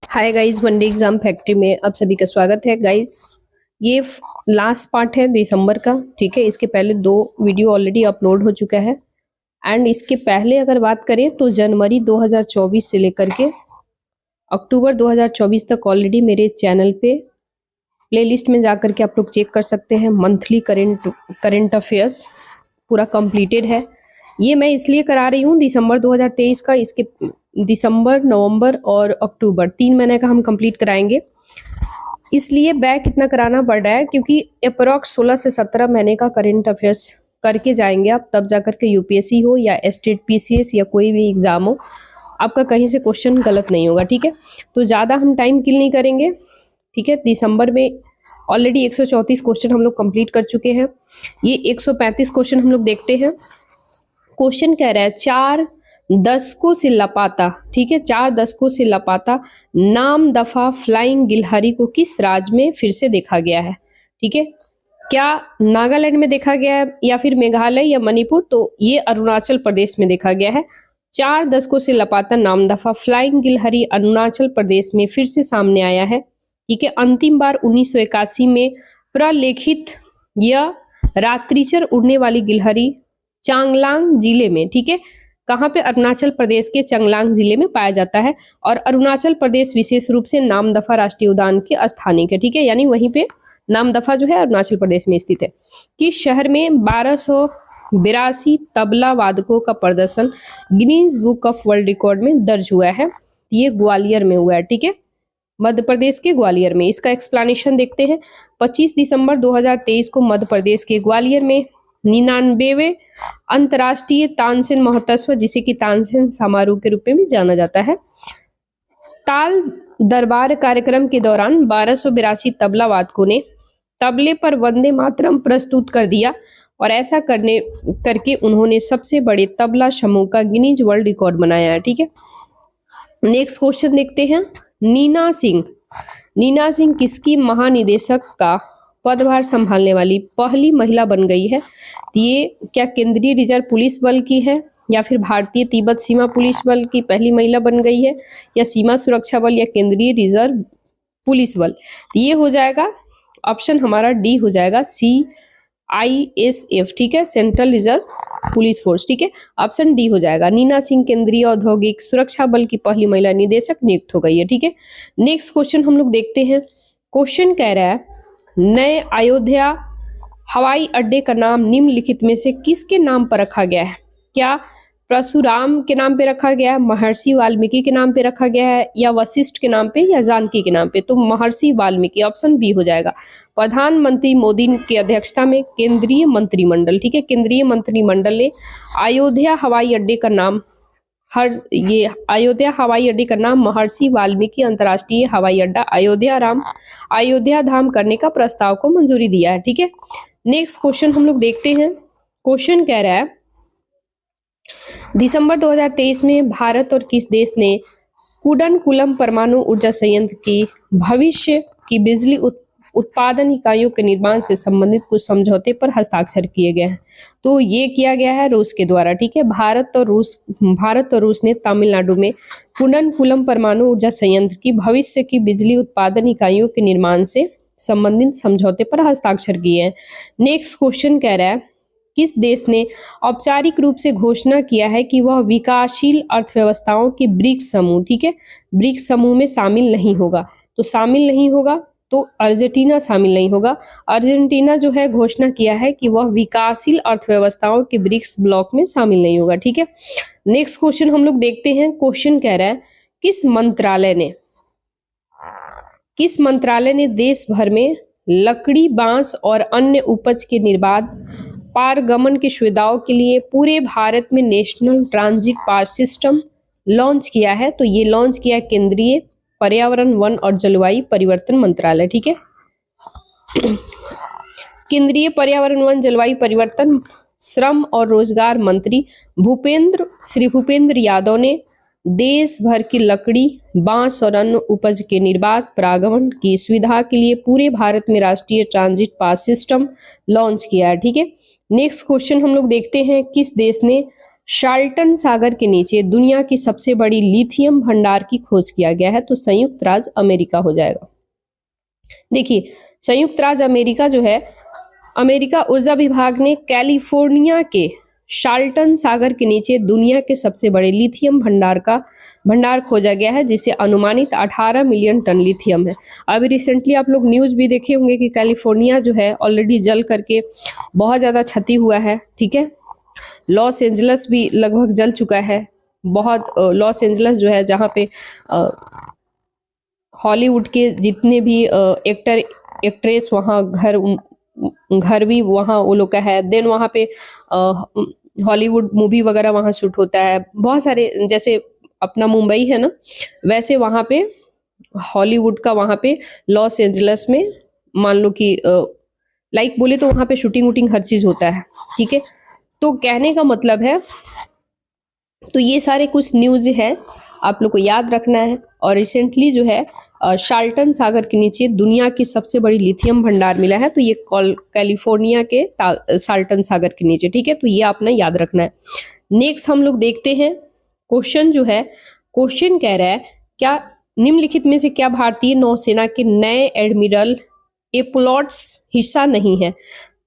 Hi guys, one day exam factory में आप सभी का स्वागत है गाइस। ये लास्ट पार्ट है दिसंबर का, ठीक है। इसके पहले 2 वीडियो ऑलरेडी अपलोड हो चुका है एंड इसके पहले अगर बात करें तो जनवरी 2024 से लेकर के अक्टूबर 2024 तक ऑलरेडी मेरे चैनल पे प्लेलिस्ट में जाकर के आप लोग चेक कर सकते हैं। मंथली करंट अफेयर्स पूरा कंप्लीटेड है। ये मैं इसलिए करा रही हूँ दिसंबर 2023 का, इसके दिसंबर, नवंबर और अक्टूबर 3 महीने का हम कंप्लीट कराएंगे। इसलिए बैक इतना कराना पड़ रहा है क्योंकि अप्रॉक्स 16 से 17 महीने का करंट अफेयर्स करके जाएंगे आप, तब जाकर के यूपीएससी हो या स्टेट पीसीएस या कोई भी एग्जाम हो, आपका कहीं से क्वेश्चन गलत नहीं होगा, ठीक है। तो ज़्यादा हम टाइम किल नहीं करेंगे, ठीक है। दिसंबर में ऑलरेडी 134 क्वेश्चन हम लोग कंप्लीट कर चुके हैं। ये 135 क्वेश्चन हम लोग देखते हैं। क्वेश्चन कह रहा है 4 दशकों से लापता, ठीक है, 4 दशकों से लापता नाम दफा फ्लाइंग गिलहरी को किस राज्य में फिर से देखा गया है, ठीक है। क्या नागालैंड में देखा गया है या फिर मेघालय या मणिपुर? तो ये अरुणाचल प्रदेश में देखा गया है। 4 दशकों से लापता नाम दफा फ्लाइंग गिलहरी अरुणाचल प्रदेश में फिर से सामने आया है, ठीक है। अंतिम बार 1981 में प्रलेखित यह रात्रिचर उड़ने वाली गिलहरी चांगलांग जिले में, ठीक है, कहाँ पे? अरुणाचल प्रदेश के चांगलांग जिले में पाया जाता है। और अरुणाचल प्रदेश विशेष रूप से नामदफा राष्ट्रीय उद्यान के स्थानिक है, ठीक है, यानी वहीं पे नामदफा जो है अरुणाचल प्रदेश में स्थित है। किस शहर में 1282 तबला वादकों का प्रदर्शन Guinness book of world record में दर्ज हुआ है? ये ग्वालियर में हुआ है, ठीक है, मध्य प्रदेश के ग्वालियर में। इसका एक्सप्लेनेशन देखते हैं। 25 दिसंबर 2023 को मध्य प्रदेश के ग्वालियर में 99वें अंतर्राष्ट्रीय तानसेन महोत्सव, जिसे कि तानसेन समारोह के रूप में भी जाना जाता है, ताल दरबार कार्यक्रम के दौरान 1282 तबला वादकों ने तबले पर वंदे मातरम प्रस्तुत कर दिया और ऐसा करके उन्होंने सबसे बड़े तबला समूह का गिनीज वर्ल्ड रिकॉर्ड बनाया है, ठीक है। नेक्स्ट क्वेश्चन देखते हैं। नीना सिंह किसकी महानिदेशक का पदभार संभालने वाली पहली महिला बन गई है? ये क्या केंद्रीय रिजर्व पुलिस बल की है, या फिर भारतीय तिब्बत सीमा पुलिस बल की पहली महिला बन गई है, या सीमा सुरक्षा बल, या केंद्रीय रिजर्व पुलिस बल? ये हो जाएगा ऑप्शन हमारा डी हो जाएगा, CISF, ठीक है, सेंट्रल रिजर्व पुलिस फोर्स, ठीक है, ऑप्शन डी हो जाएगा। नीना सिंह केंद्रीय औद्योगिक सुरक्षा बल की पहली महिला निदेशक नियुक्त हो गई है, ठीक है। नेक्स्ट क्वेश्चन हम लोग देखते हैं। क्वेश्चन कह रहा है नए अयोध्या हवाई अड्डे का नाम निम्नलिखित में से किसके नाम पर रखा गया है? क्या परशुराम के नाम पे रखा गया है, महर्षि वाल्मीकि के नाम पे रखा गया है, या वशिष्ठ के नाम पे, या जानकी के नाम पे? तो महर्षि वाल्मीकि, ऑप्शन बी हो जाएगा। प्रधानमंत्री मोदी की अध्यक्षता में केंद्रीय मंत्रिमंडल, ठीक है, केंद्रीय मंत्रिमंडल ने अयोध्या हवाई अड्डे का नाम अयोध्या हवाई अड्डे का नाम महर्षि वाल्मीकि अंतर्राष्ट्रीय हवाई अड्डा अयोध्या धाम करने का प्रस्ताव को मंजूरी दिया है, ठीक है। नेक्स्ट क्वेश्चन हम लोग देखते हैं। क्वेश्चन कह रहा है दिसंबर 2023 में भारत और किस देश ने कुडनकुलम परमाणु ऊर्जा संयंत्र की भविष्य की बिजली उत्पादन इकाइयों के निर्माण से संबंधित कुछ समझौते पर हस्ताक्षर किए गए हैं? तो ये किया गया है रूस के द्वारा, ठीक है। भारत और रूस ने तमिलनाडु में कुडनकुलम परमाणु ऊर्जा संयंत्र की भविष्य की बिजली उत्पादन इकाइयों के निर्माण से संबंधित समझौते पर हस्ताक्षर किए हैं। नेक्स्ट क्वेश्चन कह रहा है किस देश ने औपचारिक रूप से घोषणा किया है कि वह विकासशील अर्थव्यवस्थाओं के ब्रिक्स समूह, ठीक है, ब्रिक्स समूह में शामिल नहीं होगा? तो शामिल नहीं होगा तो अर्जेंटीना शामिल नहीं होगा। अर्जेंटीना जो है घोषणा किया है कि वह विकासशील अर्थव्यवस्थाओं के ब्रिक्स ब्लॉक में शामिल नहीं होगा, ठीक है। नेक्स्ट क्वेश्चन हम लोग देखते हैं। क्वेश्चन कह रहा है किस मंत्रालय ने देश भर में लकड़ी, बांस और अन्य उपज के निर्बाध पारगमन की सुविधाओं के लिए पूरे भारत में national transit pass system launch किया है? तो ये लॉन्च किया केंद्रीय पर्यावरण, वन और जलवायु परिवर्तन मंत्रालय, ठीक है। केंद्रीय पर्यावरण, वन, जलवायु परिवर्तन, श्रम और रोजगार मंत्री श्री भूपेंद्र यादव ने देश भर की लकड़ी, बांस और अन्य उपज के निर्बाध पारगमन की सुविधा के लिए पूरे भारत में राष्ट्रीय ट्रांजिट पास सिस्टम लॉन्च किया है, ठीक है। नेक्स्ट क्वेश्चन हम लोग देखते हैं। किस देश ने शाल्टन सागर के नीचे दुनिया की सबसे बड़ी लिथियम भंडार की खोज किया गया है? तो संयुक्त राज्य अमेरिका हो जाएगा। देखिए, संयुक्त राज्य अमेरिका जो है, अमेरिका ऊर्जा विभाग ने कैलिफोर्निया के शाल्टन सागर के नीचे दुनिया के सबसे बड़े लिथियम भंडार खोजा गया है, जिसे अनुमानित 18 मिलियन टन लिथियम है। अभी रिसेंटली आप लोग न्यूज भी देखे होंगे कि कैलिफोर्निया जो है ऑलरेडी जल करके बहुत ज्यादा क्षति हुआ है। ठीक है, लॉस एंजलस भी लगभग जल चुका है बहुत। लॉस एंजलस जो है, जहाँ पे हॉलीवुड के जितने भी एक्टर एक्ट्रेस वहाँ घर भी वहाँ वो लोग का है। देन वहाँ पे हॉलीवुड मूवी वगैरह वहाँ शूट होता है। बहुत सारे, जैसे अपना मुंबई है ना, वैसे वहाँ पे हॉलीवुड का वहाँ पे लॉस एंजलस में मान लो कि लाइक बोले तो वहाँ पे शूटिंग वूटिंग हर चीज होता है। ठीक है, तो कहने का मतलब है, तो ये सारे कुछ न्यूज है आप लोग को याद रखना है। और रिसेंटली जो है शाल्टन सागर के नीचे दुनिया की सबसे बड़ी लिथियम भंडार मिला है, तो ये कैलिफोर्निया के शाल्टन सागर के नीचे। ठीक है, तो ये आपने याद रखना है। नेक्स्ट हम लोग देखते हैं क्वेश्चन जो है, क्वेश्चन कह रहा है क्या निम्नलिखित में से क्या भारतीय नौसेना के नए एडमिरल एपोलॉट्स हिस्सा नहीं है?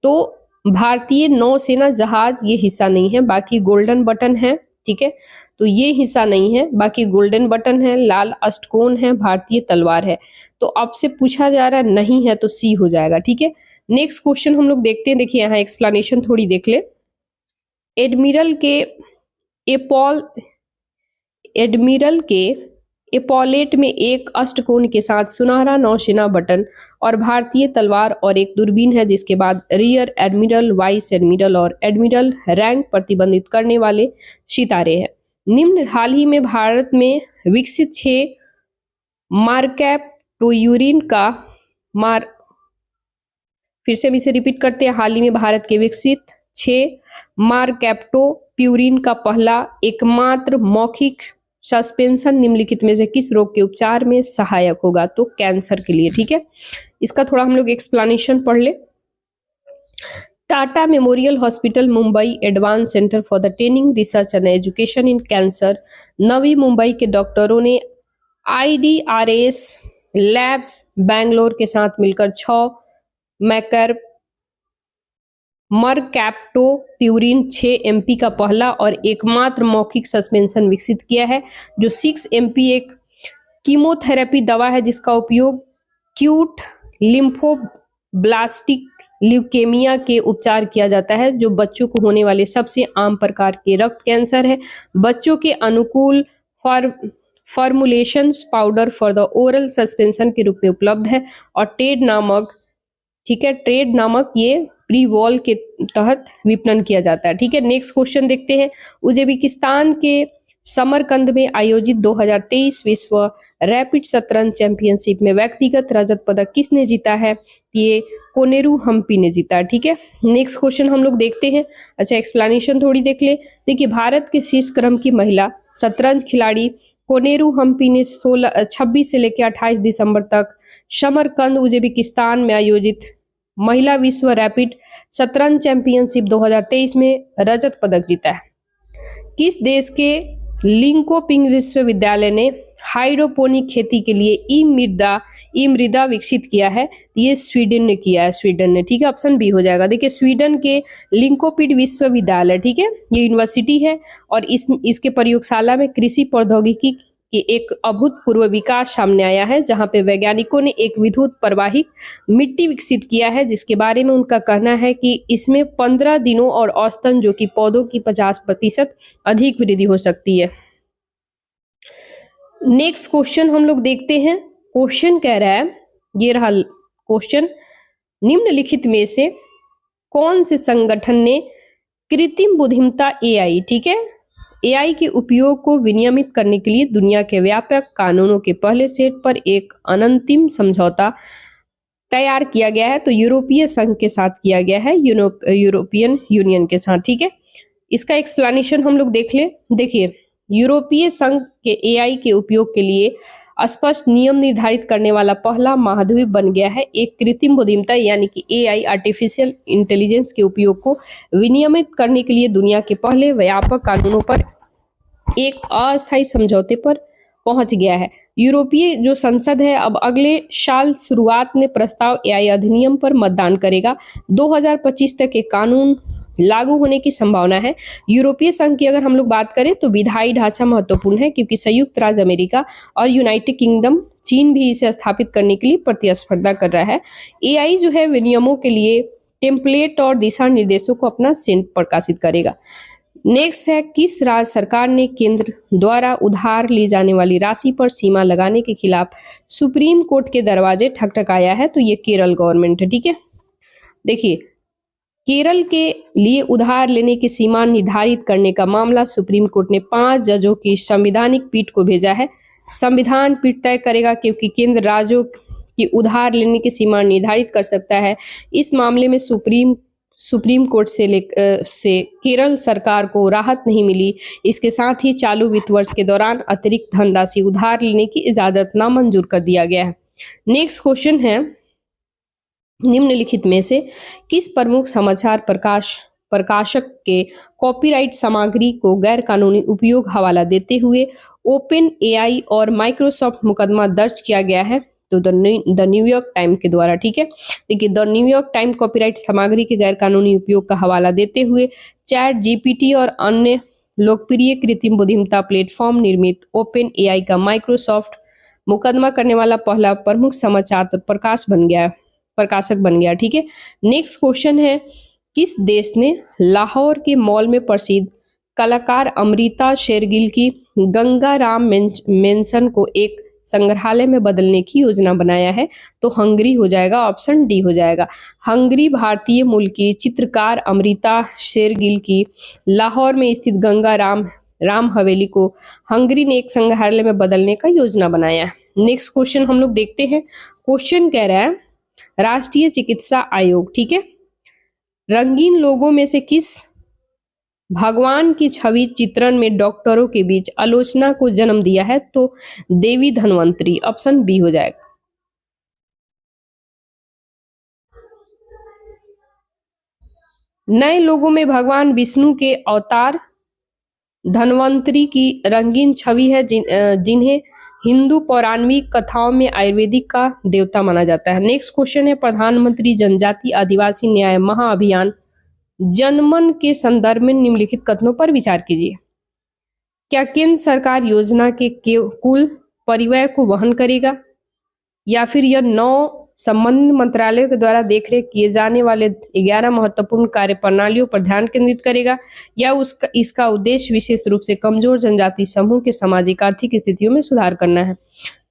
तो भारतीय नौसेना जहाज ये हिस्सा नहीं है, बाकी गोल्डन बटन है। ठीक है, तो ये हिस्सा नहीं है, बाकी गोल्डन बटन है, लाल अष्टकोण है, भारतीय तलवार है। तो आपसे पूछा जा रहा है नहीं है, तो सी हो जाएगा। ठीक है, नेक्स्ट क्वेश्चन हम लोग देखते हैं। देखिए यहाँ एक्सप्लेनेशन थोड़ी देख ले। एडमिरल के एपॉलेट में एक अष्टकोण के साथ सुनहरा नौसेना बटन और भारतीय तलवार और एक दूरबीन है, जिसके बाद रियर एडमिरल, वाइस एडमिरल और एडमिरल रैंक प्रतिबंधित करने वाले सितारे हैं। निम्न हाल ही में भारत में विकसित 6 मार्कैप टोयूरिन का फिर से इसे रिपीट करते हैं। हाल ही में भारत के विकसित 6 मार्कैप्टो प्यूरिन का पहला एकमात्र मौखिक सस्पेंशन निम्नलिखित में से किस रोग के उपचार में सहायक होगा? तो कैंसर के लिए। ठीक है, इसका थोड़ा हम लोग एक्सप्लेनेशन पढ़ ले। Tata memorial hospital Mumbai advance centre for the training research and education in cancer, Navi Mumbai के डॉक्टरों ने IDRS लैब्स बैंगलोर के साथ मिलकर 6 मरकैप्टो प्यूरिन 6 MP का पहला और एकमात्र मौखिक सस्पेंशन विकसित किया है, जो 6 MP एक कीमोथेरेपी दवा है जिसका उपयोग क्यूट लिम्फोब्लास्टिक ल्यूकेमिया के उपचार किया जाता है, जो बच्चों को होने वाले सबसे आम प्रकार के रक्त कैंसर है। बच्चों के अनुकूल formulations powder for the oral suspension के रूप में उपलब्ध है और ट्रेड नामक ये प्रीवॉल के तहत विपणन किया जाता है। ठीक है, नेक्स्ट क्वेश्चन देखते हैं। उज्बेकिस्तान के समरकंद में आयोजित 2023 विश्व रैपिड शतरंज चैंपियनशिप में व्यक्तिगत रजत पदक किसने जीता है? ये कोनेरू हम्पी ने जीता। ठीक है, नेक्स्ट क्वेश्चन हम लोग देखते हैं। अच्छा, एक्सप्लेनेशन थोड़ी देख ले। देखिए, भारत के शीर्ष क्रम की महिला शतरंज खिलाड़ी कोनेरू हम्पी ने 26 से लेकर 28 दिसंबर तक समरकंद उज्बेकिस्तान में आयोजित महिला विश्व रैपिड शतरंज चैंपियनशिप 2023 में रजत पदक जीता है। किस देश के लिंकोपिंग विश्वविद्यालय ने हाइड्रोपोनिक खेती के लिए ई मृदा विकसित किया है? ये स्वीडन ने किया है, स्वीडन ने। ठीक है, ऑप्शन बी हो जाएगा। देखिए, स्वीडन के लिंकोपिड विश्वविद्यालय, ठीक है, ये यूनिवर्सिटी है और इसके प्रयोगशाला में कृषि प्रौद्योगिकी कि एक अभूतपूर्व विकास सामने आया है, जहां पे वैज्ञानिकों ने एक विद्युत प्रवाहित मिट्टी विकसित किया है, जिसके बारे में उनका कहना है कि इसमें 15 दिनों और औसतन जो कि पौधों की 50% अधिक वृद्धि हो सकती है। नेक्स्ट क्वेश्चन हम लोग देखते हैं। क्वेश्चन कह रहा है, ये रहा क्वेश्चन, निम्नलिखित में से कौन से संगठन ने कृत्रिम बुद्धिमत्ता AI, ठीक है, AI के उपयोग को विनियमित करने के लिए दुनिया के व्यापक कानूनों के पहले सेट पर एक अंतिम समझौता तैयार किया गया है? तो यूरोपीय संघ के साथ किया गया है, यूरोपियन यूनियन के साथ। ठीक है, इसका एक्सप्लेनेशन हम लोग देख ले। देखिए, यूरोपीय संघ के AI के उपयोग के लिए स्पष्ट नियम निर्धारित करने वाला पहला महाद्वीप बन गया है। एक कृत्रिम बुद्धिमत्ता यानी कि एआई आर्टिफिशियल इंटेलिजेंस के उपयोग को विनियमित करने के लिए दुनिया के पहले व्यापक कानूनों पर एक अस्थायी समझौते पर पहुंच गया है। यूरोपीय जो संसद है अब अगले साल शुरुआत में प्रस्ताव एआई अधिनियम पर मतदान करेगा। 2025 तक एक कानून लागू होने की संभावना है। यूरोपीय संघ की अगर हम लोग बात करें तो विधायी ढांचा महत्वपूर्ण है, क्योंकि संयुक्त राज्य अमेरिका और यूनाइटेड किंगडम, चीन भी इसे स्थापित करने के लिए प्रतिस्पर्धा कर रहा है। एआई जो है विनियमों के लिए टेम्पलेट और दिशा निर्देशों को अपना सेंट प्रकाशित करेगा। नेक्स्ट है, किस राज्य सरकार ने केंद्र द्वारा उधार ली जाने वाली राशि पर सीमा लगाने के खिलाफ सुप्रीम कोर्ट के दरवाजे ठकठकाया है? तो ये केरल गवर्नमेंट है। ठीक है, देखिए केरल के लिए उधार लेने की सीमा निर्धारित करने का मामला सुप्रीम कोर्ट ने 5 जजों की संवैधानिक पीठ को भेजा है। संविधान पीठ तय करेगा क्योंकि केंद्र राज्यों की उधार लेने की सीमा निर्धारित कर सकता है। इस मामले में सुप्रीम कोर्ट से केरल सरकार को राहत नहीं मिली। इसके साथ ही चालू वित्त वर्ष के दौरान अतिरिक्त धनराशि उधार लेने की इजाजत नामंजूर कर दिया गया है। नेक्स्ट क्वेश्चन है, निम्नलिखित में से किस प्रमुख समाचार प्रकाशक के कॉपीराइट सामग्री को गैर कानूनी उपयोग हवाला देते हुए ओपन एआई और माइक्रोसॉफ्ट मुकदमा दर्ज किया गया है? तो द न्यूयॉर्क टाइम के द्वारा। ठीक है, देखिए द न्यूयॉर्क टाइम कॉपीराइट सामग्री के गैर कानूनी उपयोग का हवाला देते हुए चैट जीपीटी और अन्य लोकप्रिय कृत्रिम बुद्धिमत्ता प्लेटफॉर्म निर्मित ओपन एआई का माइक्रोसॉफ्ट मुकदमा करने वाला पहला प्रमुख समाचार प्रकाशक बन गया। ठीक है, नेक्स्ट क्वेश्चन है, किस देश ने लाहौर के मॉल में प्रसिद्ध कलाकार अमृता शेरगिल की गंगा राम मेंशन को एक संग्रहालय में बदलने की योजना बनाया है? तो हंगरी हो जाएगा, ऑप्शन डी हो जाएगा। हंगरी भारतीय मूल की चित्रकार अमृता शेरगिल की लाहौर में स्थित गंगा राम हवेली को हंगरी ने एक संग्रहालय में बदलने का योजना बनाया है। नेक्स्ट क्वेश्चन हम लोग देखते हैं। क्वेश्चन कह रहा है, राष्ट्रीय चिकित्सा आयोग, ठीक है, रंगीन लोगों में से किस भगवान की छवि चित्रण में डॉक्टरों के बीच आलोचना को जन्म दिया है? तो देवी धन्वंतरी, ऑप्शन बी हो जाएगा। नए लोगों में भगवान विष्णु के अवतार धन्वंतरी की रंगीन छवि है, जिन्हें हिंदू पौराणिक कथाओं में आयुर्वेदिक का देवता माना जाता है। नेक्स्ट क्वेश्चन है, प्रधानमंत्री जनजाति आदिवासी न्याय महाअभियान जनमन के संदर्भ में निम्नलिखित कथनों पर विचार कीजिए। क्या केंद्र सरकार योजना के कुल परिव्यय को वहन करेगा, या फिर यह 9 संबंधित मंत्रालयों के द्वारा देखरेख किए जाने वाले 11 महत्वपूर्ण कार्य प्रणालियों पर ध्यान केंद्रित करेगा, या इसका उद्देश्य विशेष रूप से कमजोर जनजाति समूह के सामाजिक आर्थिक स्थितियों में सुधार करना है?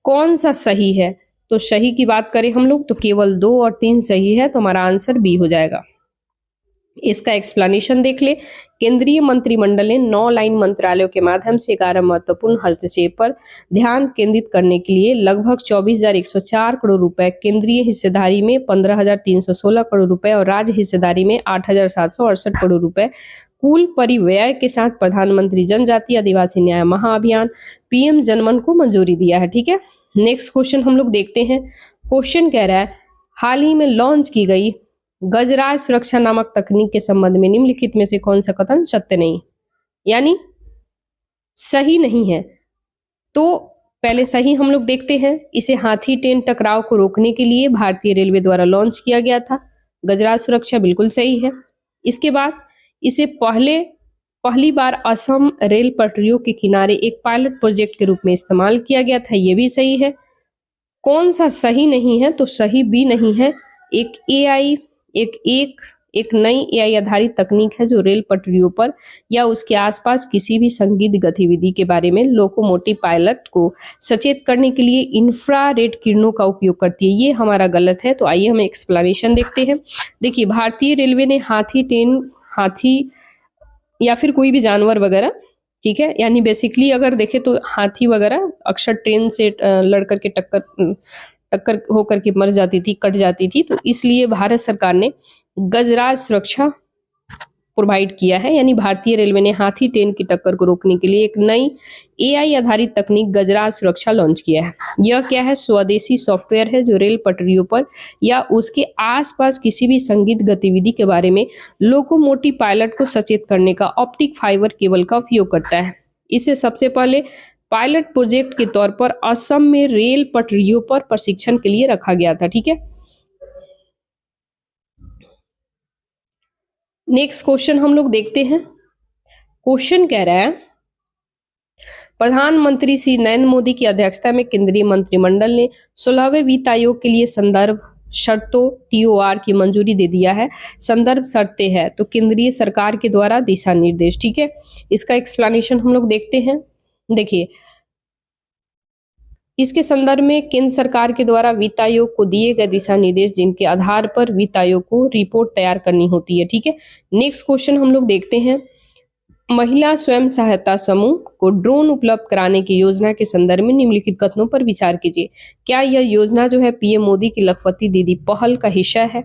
कौन सा सही है? तो सही की बात करें हम लोग तो केवल 2 और 3 सही है, तो हमारा आंसर बी हो जाएगा। इसका एक्सप्लेनेशन देख ले। केंद्रीय मंत्रिमंडल ने 9 लाइन मंत्रालयों के माध्यम से 11 महत्वपूर्ण हस्तक्षेप पर ध्यान केंद्रित करने के लिए लगभग 24,104 करोड़ रुपए, केंद्रीय हिस्सेदारी में 15,316 करोड़ रुपए और राज्य हिस्सेदारी में 8,768 करोड़ रुपए कुल परिव्यय के साथ प्रधानमंत्री जनजाति आदिवासी न्याय महाअभियान पीएम जनमन को मंजूरी दिया है। ठीक है, नेक्स्ट क्वेश्चन हम लोग देखते हैं। क्वेश्चन कह रहा है, हाल ही में लॉन्च की गई गजराज सुरक्षा नामक तकनीक के संबंध में निम्नलिखित में से कौन सा कथन सत्य नहीं, यानी सही नहीं है? तो पहले सही हम लोग देखते हैं। इसे हाथी ट्रेन टकराव को रोकने के लिए भारतीय रेलवे द्वारा लॉन्च किया गया था। गजराज सुरक्षा बिल्कुल सही है। इसके बाद इसे पहली बार असम रेल पटरियों के किनारे एक पायलट प्रोजेक्ट के रूप में इस्तेमाल किया गया था, ये भी सही है। कौन सा सही नहीं है? तो सही भी नहीं है। एक नई एआई आधारित तकनीक है जो रेल पटरियों पर या उसके आसपास किसी भी संदिग्ध गतिविधि के बारे में लोकोमोटिव पायलट को सचेत करने के लिए इंफ्रारेड किरणों का उपयोग करती है। ये हमारा गलत है। तो आइए हम एक्सप्लेनेशन देखते हैं। देखिए, भारतीय रेलवे ने हाथी या फिर कोई भी जानवर वगैरह, ठीक है, यानी बेसिकली अगर देखें तो हाथी वगैरह अक्सर ट्रेन से लड़ करके टक्कर होकर के मर जाती थी, कट जाती थी। तो इसलिए भारत सरकार ने गजराज सुरक्षा प्रोवाइड किया है, यानी भारतीय रेलवे ने हाथी ट्रेन की टक्कर को रोकने के लिए एक नई एआई आधारित तकनीक गजराज सुरक्षा लॉन्च किया है। यह क्या है? स्वदेशी सॉफ्टवेयर है जो रेल पटरियों पर या उसके आसपास किसी भी संगीत गतिविधि के बारे में लोकोमोटिव पायलट को सचेत करने का ऑप्टिक फाइबर केबल का उपयोग करता है। इसे सबसे पहले पायलट प्रोजेक्ट के तौर पर असम में रेल पटरियों पर प्रशिक्षण के लिए रखा गया था। ठीक है, नेक्स्ट क्वेश्चन हम लोग देखते हैं। क्वेश्चन कह रहा है, प्रधानमंत्री श्री नरेंद्र मोदी की अध्यक्षता में केंद्रीय मंत्रिमंडल ने 16वें वित्त आयोग के लिए संदर्भ शर्तों टीओआर की मंजूरी दे दिया है। संदर्भ शर्तें है तो केंद्रीय सरकार के द्वारा दिशा निर्देश। ठीक है, इसका एक्सप्लेनेशन हम लोग देखते हैं। देखिए, इसके संदर्भ में केंद्र सरकार के द्वारा वित्त आयोग को दिए गए दिशा निर्देश जिनके आधार पर वित्त आयोग को रिपोर्ट तैयार करनी होती है। ठीक है, नेक्स्ट क्वेश्चन हम लोग देखते हैं। महिला स्वयं सहायता समूह को ड्रोन उपलब्ध कराने की योजना के संदर्भ में निम्नलिखित कथनों पर विचार कीजिए। क्या यह योजना जो है पीएम मोदी की लखपति दीदी पहल का हिस्सा है,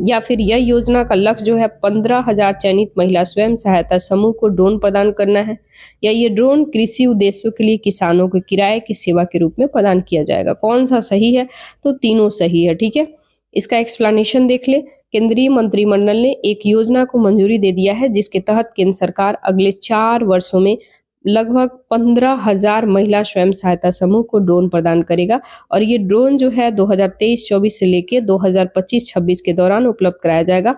या फिर यह योजना का लक्ष्य जो है 15,000 चयनित महिला स्वयं सहायता समूह को ड्रोन प्रदान करना है, या ये ड्रोन कृषि उद्देश्यों के लिए किसानों को किराए की सेवा के रूप में प्रदान किया जाएगा? कौन सा सही है? तो तीनों सही है। ठीक है, इसका एक्सप्लेनेशन देख ले। केंद्रीय मंत्रिमंडल ने एक योजना को मंजूरी दे दिया है जिसके तहत केंद्र सरकार अगले 4 वर्षों में लगभग 15,000 महिला स्वयं सहायता समूह को ड्रोन प्रदान करेगा, और ये ड्रोन जो है 2023-24 से लेकर 2025-26 के दौरान उपलब्ध कराया जाएगा।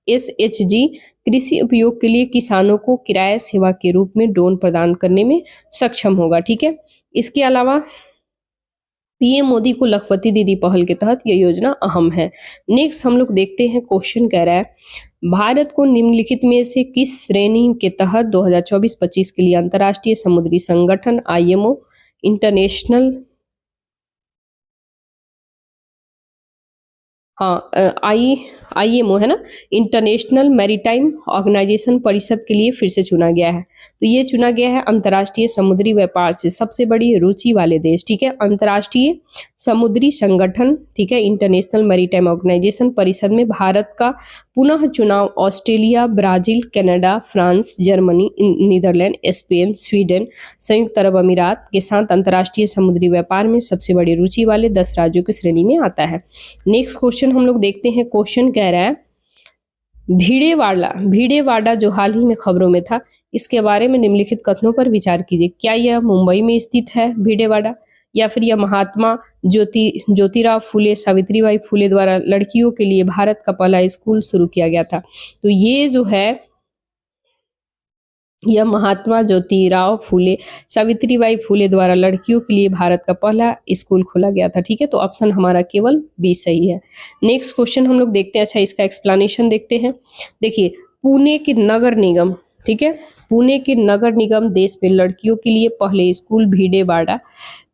SHG कृषि उपयोग के लिए किसानों को किराया सेवा के रूप में ड्रोन प्रदान करने में सक्षम होगा। ठीक है, इसके अलावा पीएम मोदी को लखपति दीदी पहल के तहत यह योजना अहम है। नेक्स्ट हम लोग देखते हैं। क्वेश्चन कह रहा है, भारत को निम्नलिखित में से किस श्रेणी के तहत 2024-25 के लिए अंतर्राष्ट्रीय समुद्री संगठन IMO इंटरनेशनल IMO है ना, इंटरनेशनल मैरीटाइम ऑर्गेनाइजेशन परिषद के लिए फिर से चुना गया है? तो ये चुना गया है अंतर्राष्ट्रीय समुद्री व्यापार से सबसे बड़ी रुचि वाले देश। ठीक है, अंतर्राष्ट्रीय समुद्री संगठन, ठीक है, इंटरनेशनल मैरीटाइम ऑर्गेनाइजेशन परिषद में भारत का पुनः चुनाव Australia, Brazil, Canada, France, Germany, Netherlands, Spain, Sweden, संयुक्त अरब अमीरात के साथ अंतर्राष्ट्रीय समुद्री व्यापार में सबसे बड़ी रुचि वाले 10 राज्यों की श्रेणी में आता है। नेक्स्ट क्वेश्चन हम लोग देखते हैं। क्वेश्चन कह रहा है, भिडेवाड़ा जो हाल ही में खबरों में था, इसके बारे में निम्नलिखित कथनों पर विचार कीजिए। क्या यह मुंबई में स्थित है भिडेवाड़ा, या फिर यह महात्मा ज्योतिराव फुले सावित्रीबाई फुले द्वारा लड़कियों के लिए भारत का पहला स्कूल शुरू किया गया था? तो ये जो है यह महात्मा ज्योतिराव फुले सावित्रीबाई फुले द्वारा लड़कियों के लिए भारत का पहला स्कूल खोला गया था। ठीक है, तो ऑप्शन हमारा केवल बी सही है। नेक्स्ट क्वेश्चन हम लोग देखते हैं। अच्छा, इसका एक्सप्लेनेशन देखते हैं। देखिए, पुणे के नगर निगम, ठीक है, पुणे के नगर निगम देश में लड़कियों के लिए पहले स्कूल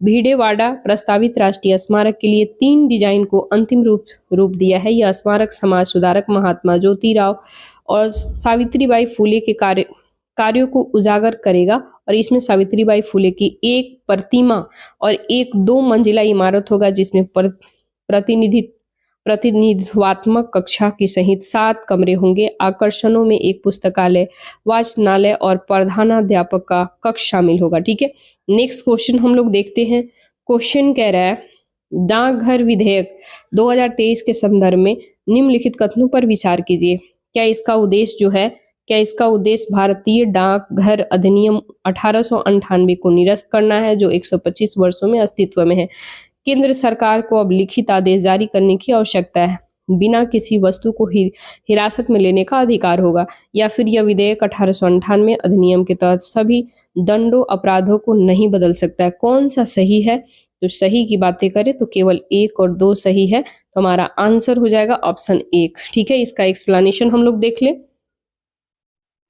भिडेवाड़ा प्रस्तावित राष्ट्रीय स्मारक के लिए 3 डिजाइन को अंतिम रूप दिया है। यह स्मारक समाज सुधारक महात्मा ज्योतिराव और सावित्रीबाई फुले के कार्यों को उजागर करेगा, और इसमें सावित्रीबाई फुले की एक प्रतिमा और एक 2 मंजिला इमारत होगा जिसमें प्रतिनिधित्वात्मक कक्षा की सहित 7 कमरे होंगे। आकर्षणों में एक पुस्तकालय, वाचनालय और प्रधानाध्यापक का कक्ष शामिल होगा। ठीक है, नेक्स्ट क्वेश्चन हम लोग देखते हैं। क्वेश्चन कह रहा है, डाकघर विधेयक 2023 के संदर्भ में निम्नलिखित कथनों पर विचार कीजिए। क्या इसका उद्देश्य भारतीय डाकघर अधिनियम 1898 को निरस्त करना है जो 125 वर्षों में अस्तित्व में है? केंद्र सरकार को अब लिखित आदेश जारी करने की आवश्यकता है, बिना किसी वस्तु को हिरासत में लेने का अधिकार होगा, या फिर यह विधेयक 1898 अधिनियम के तहत सभी दंडों अपराधों को नहीं बदल सकता है? कौन सा सही है? तो सही की बातें करें तो केवल 1 और 2 सही है, तो हमारा आंसर हो जाएगा ऑप्शन 1। ठीक है, इसका एक्सप्लेनेशन हम लोग देख ले।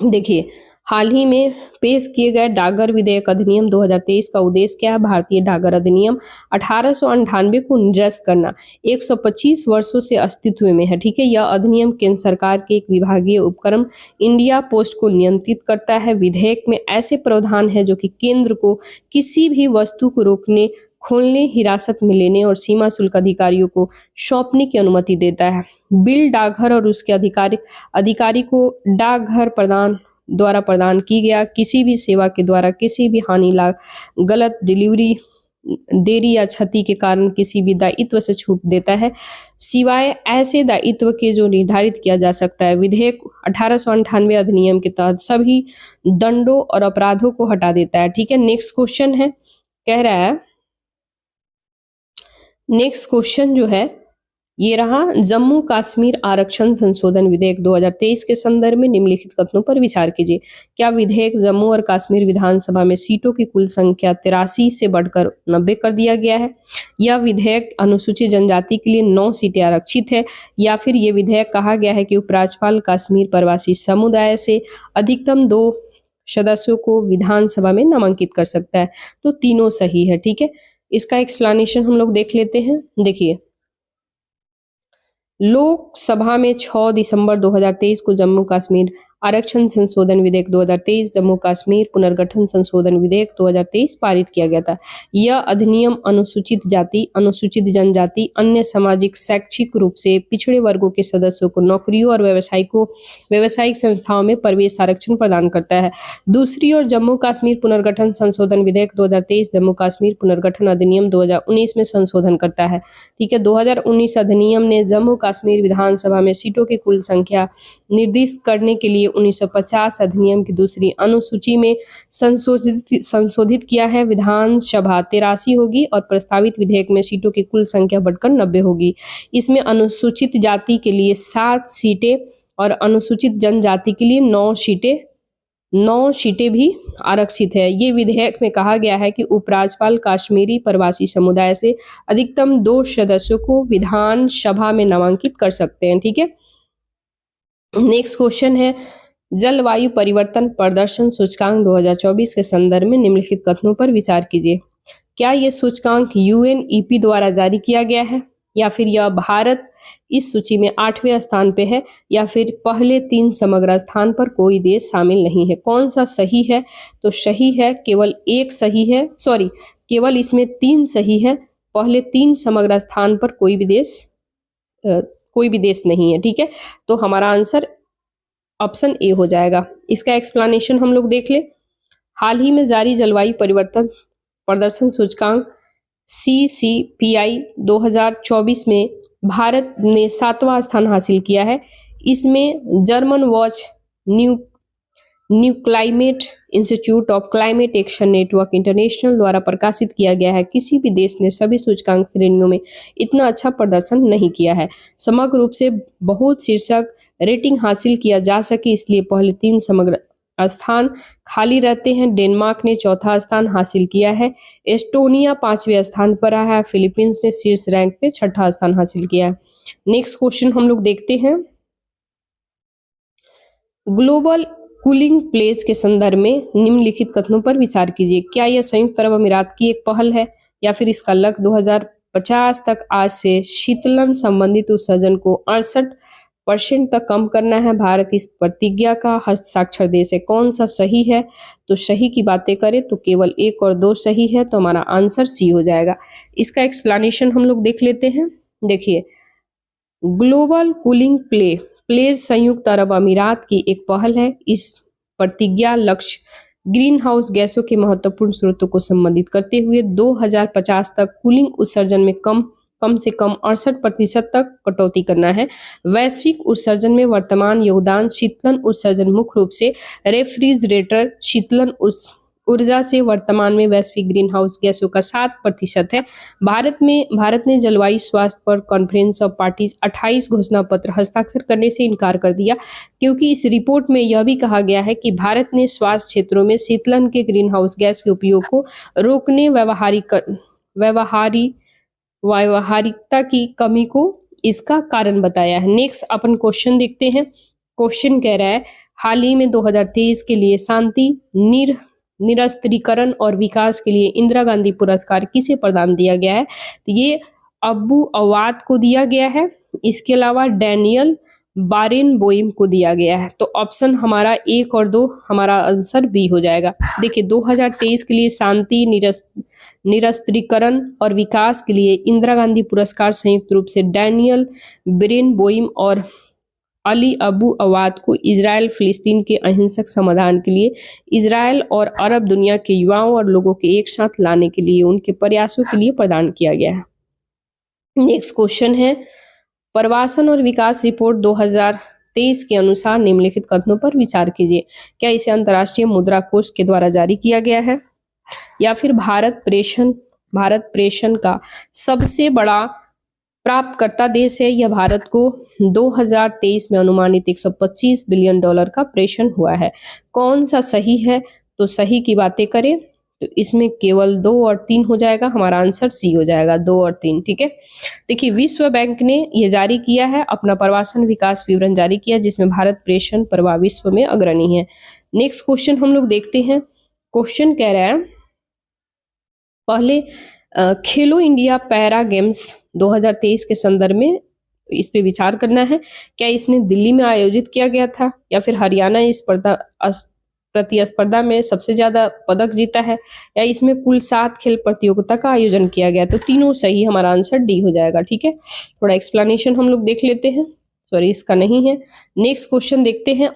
देखिए, हाल ही में पेश किए गए डाकघर विधेयक अधिनियम 2023 का उद्देश्य क्या है? भारतीय डाकघर अधिनियम 1898 को निरस्त करना 125 वर्षों से अस्तित्व में है। ठीक है, यह अधिनियम केंद्र सरकार के एक विभागीय उपक्रम इंडिया पोस्ट को नियंत्रित करता है। विधेयक में ऐसे प्रावधान है जो कि केंद्र को किसी भी वस्तु को रोकने खोलने, हिरासत में लेने और सीमा शुल्क अधिकारियों को सौंपने की अनुमति देता है। बिल डाकघर और उसके अधिकारी को डाकघर द्वारा प्रदान की गया किसी भी सेवा के द्वारा किसी भी गलत डिलीवरी, देरी या क्षति के कारण किसी भी दायित्व से छूट देता है, सिवाय ऐसे दायित्व के जो निर्धारित किया जा सकता है। विधेयक 1898 अधिनियम के तहत सभी दंडों और अपराधों को हटा देता है। ठीक है, नेक्स्ट क्वेश्चन है, कह रहा है, नेक्स्ट क्वेश्चन जो है ये रहा, जम्मू कश्मीर आरक्षण संशोधन विधेयक 2023 के संदर्भ में निम्नलिखित कथनों पर विचार कीजिए। क्या विधेयक जम्मू और कश्मीर विधानसभा में सीटों की कुल संख्या 83 से बढ़कर 90 कर दिया गया है? यह विधेयक अनुसूचित जनजाति के लिए 9 सीटें आरक्षित है? या फिर ये विधेयक कहा गया है कि उपराज्यपाल कश्मीर प्रवासी समुदाय से अधिकतम 2 सदस्यों को विधानसभा में नामांकित कर सकता है? तो तीनों सही है। ठीक है, इसका एक्सप्लेनेशन हम लोग देख लेते हैं। देखिए, लोकसभा में 6 दिसंबर 2023 को जम्मू कश्मीर आरक्षण संशोधन विधेयक 2023, जम्मू कश्मीर पुनर्गठन संशोधन विधेयक 2023 पारित किया गया था। यह अधिनियम अनुसूचित जाति, अनुसूचित जनजाति, अन्य सामाजिक शैक्षिक रूप से पिछड़े वर्गों के सदस्यों को नौकरियों और व्यावसायिक संस्थाओं में प्रवेश आरक्षण प्रदान करता है। दूसरी ओर जम्मू कश्मीर पुनर्गठन संशोधन विधेयक 2023 जम्मू कश्मीर पुनर्गठन अधिनियम 2019 में संशोधन करता है। ठीक है, 2019 अधिनियम ने जम्मू कश्मीर विधानसभा में सीटों की कुल संख्या निर्दिष्ट करने के लिए 1950 अधिनियम की दूसरी अनुसूची में संशोधित किया है। विधानसभा 83 होगी और प्रस्तावित विधेयक में सीटों की कुल संख्या बढ़कर 90 होगी। इसमें अनुसूचित जाति के लिए 7 सीटें और अनुसूचित जनजाति के लिए 9 सीटें भी आरक्षित है। ये विधेयक में कहा गया है कि उपराज्यपाल कश्मीरी प्रवासी समुदाय से अधिकतम 2 सदस्यों को विधानसभा में नामांकित कर सकते हैं। ठीक है, नेक्स्ट क्वेश्चन है, जलवायु परिवर्तन प्रदर्शन सूचकांक 2024 के संदर्भ में निम्नलिखित कथनों पर विचार कीजिए। क्या यह सूचकांक UNEP द्वारा जारी किया गया है? या फिर यह भारत इस सूची में 8वें स्थान पे है? या फिर पहले 3 समग्र स्थान पर कोई देश शामिल नहीं है? कौन सा सही है? तो सही है, केवल एक सही है, केवल इसमें 3 सही है। पहले 3 समग्र स्थान पर कोई भी देश नहीं है। ठीक है, तो हमारा आंसर ऑप्शन ए हो जाएगा। इसका एक्सप्लेनेशन हम लोग देख ले। हाल ही में जारी जलवायु परिवर्तन प्रदर्शन सूचकांक CCPI 2024 में भारत ने 7वां स्थान हासिल किया है। इसमें German watch, new climate institute of climate action network international द्वारा प्रकाशित किया गया है। किसी भी देश ने सभी सूचकांक श्रेणियों में इतना अच्छा प्रदर्शन नहीं किया है। समग्र रूप से बहुत शीर्षक रेटिंग हासिल किया जा सके, इसलिए पहले 3 समग्र स्थान खाली रहते हैं। डेनमार्क ने 4था स्थान हासिल किया है। एस्टोनिया 5वें स्थान पर रहा है। फिलीपींस ने शीर्ष रैंक पे 6ठा स्थान हासिल किया है। नेक्स्ट क्वेश्चन हम लोग देखते हैं, ग्लोबल कूलिंग प्लेस के संदर्भ में निम्नलिखित कथनों पर विचार कीजिए। क्या यह संयुक्त अरब अमीरात की एक पहल है? या फिर इसका लक्ष्य 2050 तक आज से शीतलन संबंधित उत्सर्जन को 68% तक कम करना है? भारत इस प्रतिज्ञा का हस्ताक्षर देश है। कौन सा सही है? तो सही की बातें करें तो केवल 1 और 2 सही है, तो हमारा आंसर सी हो जाएगा। इसका एक्सप्लेनेशन हम लोग देख लेते हैं। देखिए, ग्लोबल कूलिंग प्लेज संयुक्त अरब अमीरात की एक पहल है। इस प्रतिज्ञा लक्ष्य ग्रीन हाउस गैसों के महत्वपूर्ण स्रोतों को संबोधित करते हुए 2050 तक कूलिंग उत्सर्जन में कम से कम 68% तक कटौती करना है। वैश्विक उत्सर्जन में वर्तमान योगदान शीतलन उत्सर्जन मुख्य रूप से रेफ्रिजरेटर शीतलन ऊर्जा से वर्तमान में वैश्विक ग्रीन हाउस गैसों का 7% है। भारत ने जलवायु स्वास्थ्य पर कॉन्फ्रेंस ऑफ पार्टीज 28 घोषणा पत्र हस्ताक्षर करने से इनकार कर दिया, क्योंकि इस रिपोर्ट में यह भी कहा गया है कि भारत ने स्वास्थ्य क्षेत्रों में शीतलन के ग्रीन हाउस गैस के उपयोग को रोकने व्यावहारिकता की कमी को इसका कारण बताया है। नेक्स्ट अपन क्वेश्चन देखते हैं। क्वेश्चन कह रहा है, हाल ही में 2023 के लिए शांति निरस्त्रीकरण और विकास के लिए इंदिरा गांधी पुरस्कार किसे प्रदान दिया गया है? तो ये अब्बू अवाद को दिया गया है। इसके अलावा डैनियल बारेन बोइम को दिया गया है। तो ऑप्शन हमारा 1 और 2 हमारा आंसर बी हो जाएगा। देखिए 2023 के लिए शांति निरस्त्रीकरण और विकास के लिए इंदिरा गांधी पुरस्कार संयुक्त रूप से डैनियल बेरेनबोइम और अली अबू अवाद को इजराइल फिलिस्तीन के अहिंसक समाधान के लिए, इजराइल और अरब दुनिया के युवाओं और लोगों के एक साथ लाने के लिए उनके प्रयासों के लिए प्रदान किया गया है। नेक्स्ट क्वेश्चन है, प्रवासन और विकास रिपोर्ट 2023 के अनुसार निम्नलिखित कथनों पर विचार कीजिए। क्या इसे अंतर्राष्ट्रीय मुद्रा कोष के द्वारा जारी किया गया है, या फिर भारत प्रेषण का सबसे बड़ा प्राप्तकर्ता देश है, या भारत को 2023 में अनुमानित 125 बिलियन डॉलर का प्रेषण हुआ है? कौन सा सही है? तो सही की बातें करें तो इसमें केवल 2 और 3 हो जाएगा, हमारा आंसर सी हो जाएगा, 2 और 3। ठीक है, देखिए विश्व बैंक ने यह जारी किया है, अपना प्रवासन विकास विवरण जारी किया, जिसमें भारत प्रेषण प्रवाह विश्व में अग्रणी है। नेक्स्ट क्वेश्चन हम लोग देखते हैं। क्वेश्चन कह रहा है, पहले खेलो इंडिया पैरा गेम्स 2023 के संदर्भ में इस पे विचार करना है। क्या इसने दिल्ली में आयोजित किया गया था, या फिर हरियाणा इस प्रतिस्पर्धा में सबसे ज्यादा पदक जीता है, या इसमें कुल 7 खेल प्रतियोगिता का आयोजन किया गया? तो तीनों सही, हमारा आंसर डी हो जाएगा। ठीक है, थोड़ा एक्सप्लेनेशन हम लोग देख लेते हैं। सॉरी, इसका नहीं है। नेक्स्ट क्वेश्चन देखते हैं,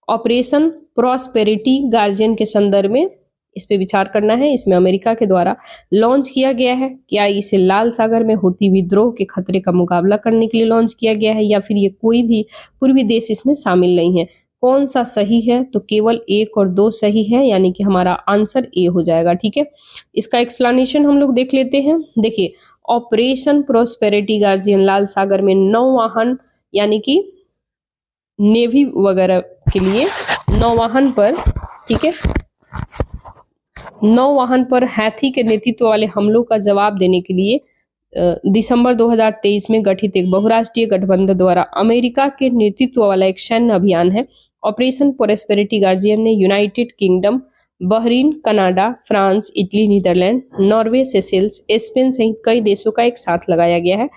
ऑपरेशन प्रॉस्पेरिटी गार्जियन के संदर्भ में इस पे विचार करना है। इसमें अमेरिका के द्वारा लॉन्च किया गया है। क्या इसे लाल सागर में होती विद्रोह के खतरे का मुकाबला करने के लिए लॉन्च किया गया है, या फिर ये कोई भी पूर्वी देश इसमें शामिल नहीं है? कौन सा सही है? तो केवल 1 और 2 सही है, यानी कि हमारा आंसर ए हो जाएगा। ठीक है, इसका एक्सप्लेनेशन हम लोग देख लेते हैं। देखिए, ऑपरेशन प्रॉस्पेरिटी गार्जियन लाल सागर में नौवाहन यानी कि नेवी वगैरह के लिए नौवाहन पर, ठीक है, नौवाहन पर हैथी के नेतृत्व वाले हमलों का जवाब देने के लिए दिसंबर 2023 में गठित एक बहुराष्ट्रीय गठबंधन द्वारा अमेरिका के नेतृत्व वाला एक सैन्य अभियान है। ऑपरेशन प्रॉस्पेरिटी गार्जियन ने United Kingdom, Bahrain, Canada, France, Italy, Netherlands, Norway, Seychelles, Spain सहित कई देशों का एक साथ लगाया गया है।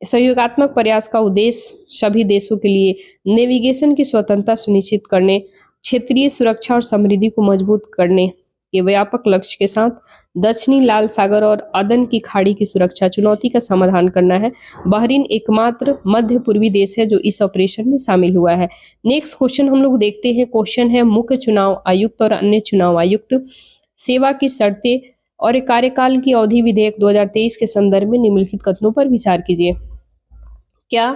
सहयोगात्मक प्रयास का उद्देश्य सभी देशों के लिए नेविगेशन की स्वतंत्रता सुनिश्चित करने, क्षेत्रीय सुरक्षा और समृद्धि को मजबूत करने के व्यापक लक्ष्य के साथ दक्षिणी लाल सागर और अदन की खाड़ी की सुरक्षा चुनौती का समाधान करना है। बहरीन एकमात्र मध्य पूर्वी देश है जो इस ऑपरेशन में शामिल हुआ है। नेक्स्ट क्वेश्चन हम लोग देखते हैं। क्वेश्चन है, मुख्य चुनाव आयुक्त और अन्य चुनाव आयुक्त सेवा की शर्तें और कार्यकाल की अवधि विधेयक 2023 के संदर्भ में निम्नलिखित कथनों पर विचार कीजिए। क्या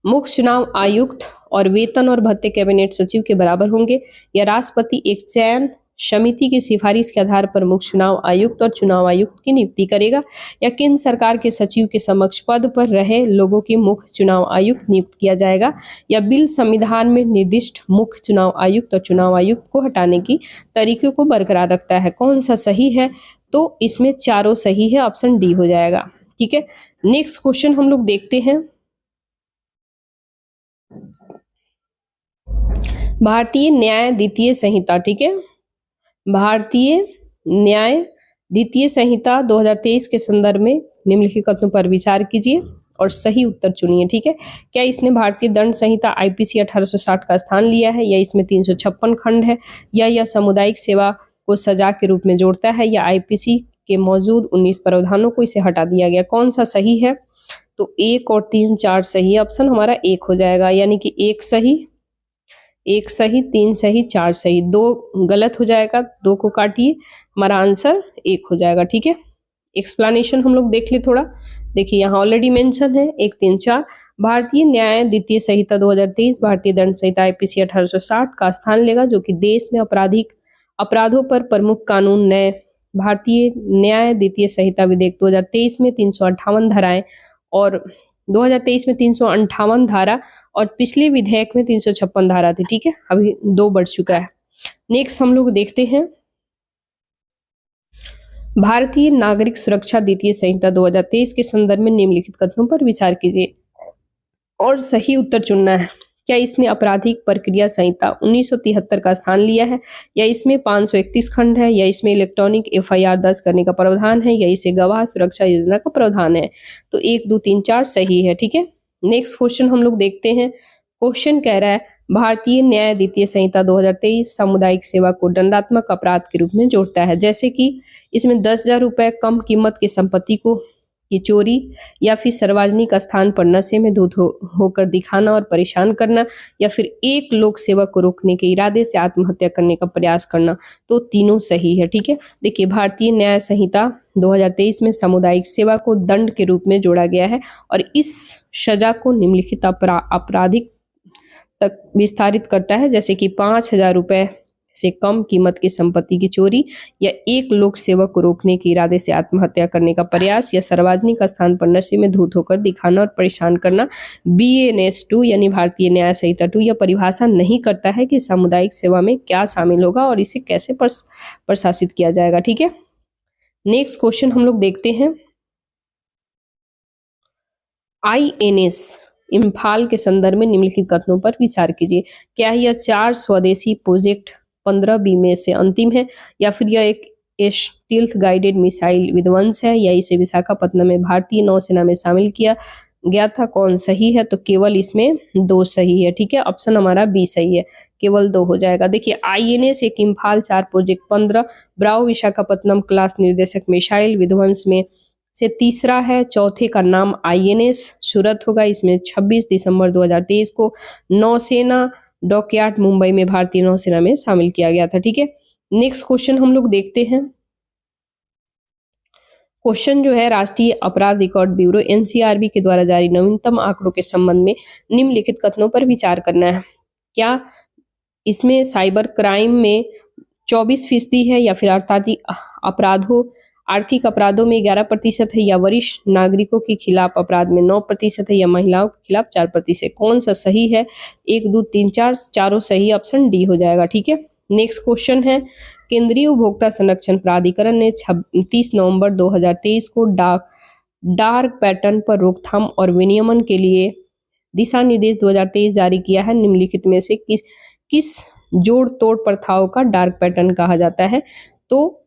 मुख्य चुनाव आयुक्त और वेतन और भत्ते कैबिनेट सचिव के बराबर होंगे, या राष्ट्रपति एक चयन समिति की सिफारिश के आधार पर मुख्य चुनाव आयुक्त और चुनाव आयुक्त की नियुक्ति करेगा, या केंद्र सरकार के सचिव के समक्ष पद पर रहे लोगों की मुख्य चुनाव आयुक्त नियुक्त किया जाएगा, या बिल संविधान में निर्दिष्ट मुख्य चुनाव आयुक्त और चुनाव आयुक्त को हटाने की तरीकों को बरकरार रखता है? कौन सा सही है? तो इसमें चारों सही है, ऑप्शन डी हो जाएगा। ठीक है, नेक्स्ट क्वेश्चन हम लोग देखते हैं। भारतीय न्याय द्वितीय संहिता, ठीक है, भारतीय न्याय द्वितीय संहिता 2023 के संदर्भ में निम्नलिखित कथनों पर विचार कीजिए और सही उत्तर चुनिए। ठीक है, क्या इसने भारतीय दंड संहिता आईपीसी 1860 का स्थान लिया है, या इसमें 356 खंड है, या यह सामुदायिक सेवा को सजा के रूप में जोड़ता है, या आईपीसी के मौजूद 19 प्रावधानों को इसे हटा दिया गया? कौन सा सही है? तो 1 और 3 4 सही, ऑप्शन हमारा 1 हो जाएगा, यानी कि 1 सही, 3 सही, 4 सही, 2 गलत हो जाएगा, 2 को काटिए, हमारा आंसर 1 हो जाएगा। ठीक है, एक्सप्लेनेशन हम लोग देख ले थोड़ा। देखिए यहाँ ऑलरेडी मेंशन है 1 3 4 भारतीय न्याय द्वितीय संहिता 2023 भारतीय दंड संहिता आईपीसी 1860 का स्थान लेगा, जो कि देश में आपराधिक अपराधों पर प्रमुख कानून नए भारतीय न्याय द्वितीय संहिता विधेयक 2023 में 358 धाराएं और 2023 में 358 धारा और पिछले विधेयक में 356 धारा थी। ठीक है, अभी 2 बढ़ चुका है। नेक्स्ट हम लोग देखते हैं भारतीय नागरिक सुरक्षा द्वितीय संहिता 2023 के संदर्भ में निम्नलिखित कथनों पर विचार कीजिए और सही उत्तर चुनना है। क्या इसने आपराधिक प्रक्रिया संहिता 1973 का स्थान लिया है, या इसमें 531 खंड है, या इसमें इलेक्ट्रॉनिक एफआईआर दर्ज करने का प्रावधान है, या इसे गवाह सुरक्षा योजना का प्रावधान है? तो 1 2 3 4 सही है। ठीक है, नेक्स्ट क्वेश्चन हम लोग देखते हैं। क्वेश्चन कह रहा है भारतीय न्याय द्वितीय संहिता 2023 सामुदायिक सेवा को दंडात्मक अपराध के रूप में जोड़ता है, जैसे कि इसमें 10,000 रुपए, कम कीमत की संपत्ति को की चोरी, या फिर सार्वजनिक स्थान पर नशे में धुत होकर दिखाना और परेशान करना, या फिर एक लोक सेवा को रोकने के इरादे से आत्महत्या करने का प्रयास करना। तो तीनों सही है। ठीक है, देखिए भारतीय न्याय संहिता 2023 में सामुदायिक सेवा को दंड के रूप में जोड़ा गया है और इस सजा को निम्नलिखित आपराधिक तक विस्तारित करता है, जैसे कि 5,000 रुपए से कम कीमत की संपत्ति की चोरी, या एक लोक सेवक को रोकने के इरादे से आत्महत्या करने का प्रयास, या सार्वजनिक स्थान पर नशे में धुत होकर दिखाना और परेशान करना। BNS 2 यानी भारतीय न्याय संहिता 2 यह परिभाषा नहीं करता है कि सामुदायिक सेवा में क्या शामिल होगा और इसे कैसे प्रशासित किया जाएगा। ठीक है, नेक्स्ट क्वेश्चन हम लोग देखते हैं। INS इम्फाल के संदर्भ में निम्नलिखित कथनों पर विचार कीजिए। क्या यह 4 स्वदेशी प्रोजेक्ट 15B में से अंतिम है, या फिर यह एक स्टील्थ गाइडेड मिसाइल विध्वंस है, या इसे विशाखापत्तनम में भारतीय नौसेना में शामिल किया गया था? कौन सही है? तो केवल इसमें 2 सही है। ठीक है, ऑप्शन हमारा बी सही है, केवल 2 हो जाएगा। देखिए INS एक Imphal 4 project 15 Bravo Visakhapatnam class निर्देशक मिसाइल विध्वंस में से तीसरा है। चौथे का नाम INS सूरत होगा। इसमें 26 दिसंबर 2023 को नौसेना डॉकयार्ड मुंबई में भारतीय नौसेना में शामिल किया गया था। ठीक है, नेक्स्ट क्वेश्चन हम लोग देखते हैं। क्वेश्चन जो है राष्ट्रीय अपराध रिकॉर्ड ब्यूरो NCRB के द्वारा जारी नवीनतम आंकड़ों के संबंध में निम्नलिखित कथनों पर विचार करना है। क्या इसमें साइबर क्राइम में 24% है, या फिर आर्थिक अपराधों में 11% है, या वरिष्ठ नागरिकों के खिलाफ अपराध में 9% है, या महिलाओं के खिलाफ 4%? कौन सा सही है? 1, 2, 3, 4 चारों सही, ऑप्शन डी हो जाएगा। ठीक है, नेक्स्ट क्वेश्चन है। केंद्रीय उपभोक्ता संरक्षण प्राधिकरण ने 30 नवंबर 2023 को डार्क पैटर्न पर रोकथाम और विनियमन के लिए दिशा निर्देश 2023 जारी किया है। निम्नलिखित में से किस जोड़ तोड़ प्रथाओं का डार्क पैटर्न कहा जाता है? तो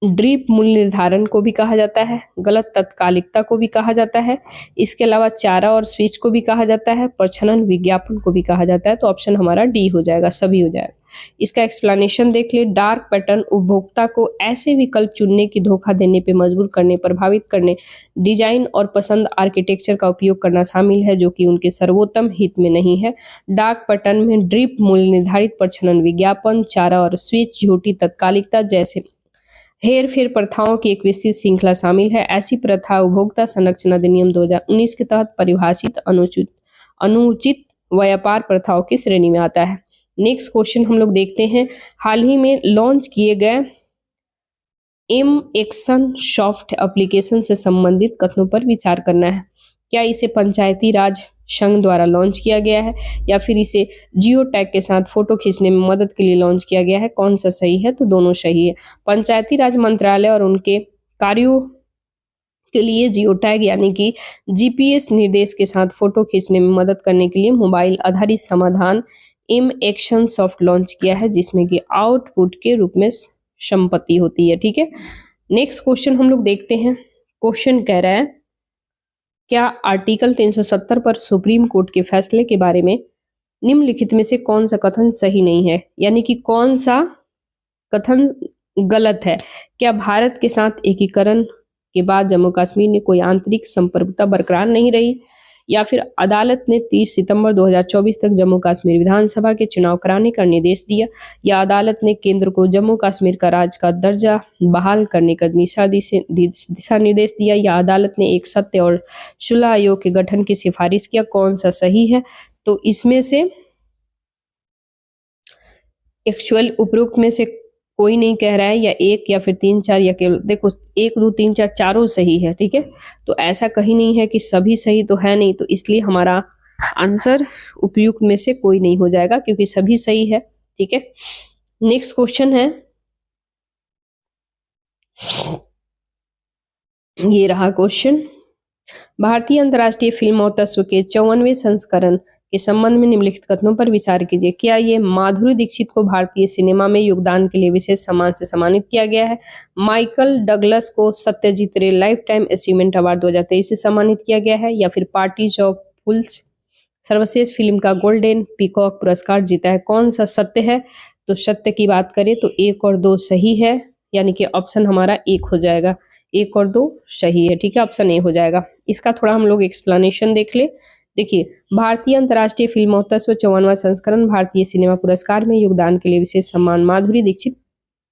ड्रीप मूल्य निर्धारण को भी कहा जाता है, गलत तत्कालिकता को भी कहा जाता है, इसके अलावा चारा और स्विच को भी कहा जाता है, प्रच्छन्न विज्ञापन को भी कहा जाता है। तो ऑप्शन हमारा डी हो जाएगा, सभी हो जाएगा। इसका एक्सप्लेनेशन देख ले। डार्क पैटर्न उपभोक्ता को ऐसे विकल्प चुनने की धोखा देने पे मजबूर करने, प्रभावित करने, डिजाइन और पसंद आर्किटेक्चर का उपयोग करना शामिल है जो कि उनके सर्वोत्तम हित में नहीं है। डार्क पैटर्न में ड्रीप मूल्य निर्धारित, प्रच्छन्न विज्ञापन, चारा और स्विच, झूठी तत्कालिकता जैसे हेर फेर प्रथाओं की एक विस्तृत श्रृंखला शामिल है। ऐसी प्रथा उपभोक्ता संरक्षण अधिनियम 2019 के तहत परिभाषित अनुचित व्यापार प्रथाओं की श्रेणी में आता है। नेक्स्ट क्वेश्चन हम लोग देखते हैं। हाल ही में लॉन्च किए गए एक्शन सॉफ्ट एप्लीकेशन से संबंधित कथनों पर विचार करना है। क्या इसे पंचायती राज संघ द्वारा लॉन्च किया गया है, या फिर इसे जियो टैग के साथ फोटो खींचने में मदद के लिए लॉन्च किया गया है? कौन सा सही है? तो दोनों सही है। पंचायती राज मंत्रालय और उनके कार्यों के लिए जियो टैग यानी कि GPS निर्देश के साथ फोटो खींचने में मदद करने के लिए मोबाइल आधारित समाधान एक्शन सॉफ्ट लॉन्च किया है, जिसमें कि आउटपुट के रूप में संपत्ति होती है। ठीक है, नेक्स्ट क्वेश्चन हम लोग देखते हैं। क्वेश्चन कह रहा है क्या आर्टिकल 370 पर सुप्रीम कोर्ट के फैसले के बारे में निम्नलिखित में से कौन सा कथन सही नहीं है, यानी कि कौन सा कथन गलत है? क्या भारत के साथ एकीकरण के बाद जम्मू कश्मीर ने कोई आंतरिक संप्रभुता बरकरार नहीं रही, या फिर अदालत ने 30 सितंबर 2024 तक जम्मू कश्मीर विधानसभा के चुनाव कराने का निर्देश दिया, या अदालत ने केंद्र को जम्मू कश्मीर का राज्य का दर्जा बहाल करने का दिशा निर्देश दिया, या अदालत ने एक सत्य और सुलह आयोग के गठन की सिफारिश किया? कौन सा सही है? तो इसमें से एक्चुअल उपरोक्त में से कोई नहीं कह रहा है, या 1 या फिर 3 4 या केवल देखो 1 2 3 4 चारों सही है। ठीक है, तो ऐसा कहीं नहीं है कि सभी सही तो है नहीं, तो इसलिए हमारा आंसर उपयुक्त में से कोई नहीं हो जाएगा क्योंकि सभी सही है। ठीक है, नेक्स्ट क्वेश्चन है, ये रहा क्वेश्चन। भारतीय अंतर्राष्ट्रीय फिल्म महोत्सव के 54वें संस्करण के संबंध में निम्नलिखित कथनों पर विचार कीजिए। क्या ये माधुरी दीक्षित को भारतीय सिनेमा में योगदान के लिए विशेष सम्मान से सम्मानित किया गया है? माइकल डगलस को सत्यजीत रे लाइफ टाइम अचीवमेंट अवार्ड 2023 से सम्मानित किया गया है, या फिर पार्टीज ऑफ कुल सर्वश्रेष्ठ फिल्म का गोल्डन पीकॉक पुरस्कार जीता है। कौन सा सत्य है? तो सत्य की बात करें तो 1 और 2 सही है, यानी कि ऑप्शन हमारा 1 हो जाएगा। 1 और 2 सही है, ठीक है, ऑप्शन ए हो जाएगा। इसका थोड़ा हम लोग एक्सप्लेनेशन देख ले। देखिए, भारतीय अंतर्राष्ट्रीय फिल्मोत्सव 54वां संस्करण भारतीय सिनेमा पुरस्कार में योगदान के लिए विशेष सम्मान माधुरी दीक्षित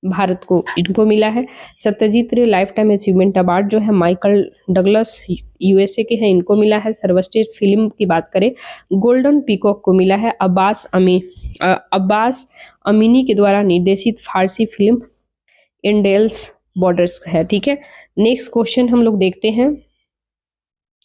भारत को इनको मिला है। सत्यजीत रे लाइफ टाइम अचीवमेंट अवार्ड जो है माइकल डगलस यूएसए के हैं, इनको मिला है। सर्वश्रेष्ठ फिल्म की बात करें, गोल्डन पीकॉक को मिला है अब्बास अमीनी के द्वारा निर्देशित फारसी फिल्म इंडेल्स बॉर्डर्स है, ठीक है। नेक्स्ट क्वेश्चन हम लोग देखते हैं।